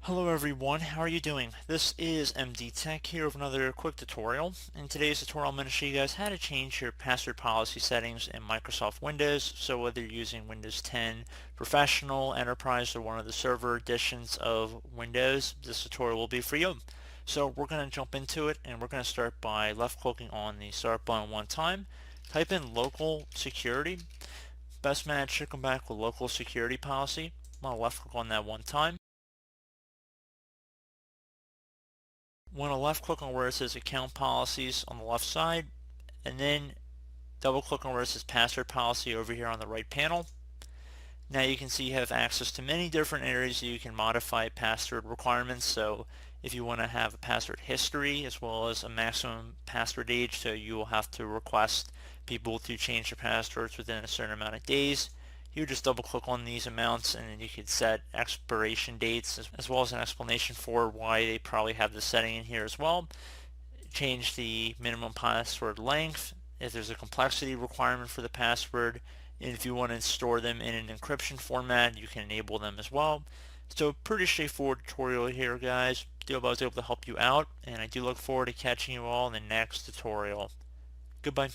Hello everyone, how are you doing? This is MD Tech here with another quick tutorial. In today's tutorial I'm going to show you guys how to change your password policy settings in Microsoft Windows. So whether you're using Windows 10 Professional, Enterprise, or one of the server editions of Windows, this tutorial will be for you. So we're going to jump into it and we're going to start by left clicking on the start button one time. Type in local security. Best match should come back with local security policy. I'm going to left click on that one time. Want to left click on where it says account policies on the left side, and then double click on where it says password policy over here on the right panel. Now you can see you have access to many different areas that you can modify password requirements. So if you want to have a password history as well as a maximum password age, so you will have to request people to change their passwords within a certain amount of days. You just double click on these amounts and then you could set expiration dates as well as an explanation for why they probably have the setting in here as well. Change the minimum password length, if there's a complexity requirement for the password, and if you want to store them in an encryption format, you can enable them as well. So pretty straightforward tutorial here, guys. I hope I was able to help you out, and I do look forward to catching you all in the next tutorial. Goodbye.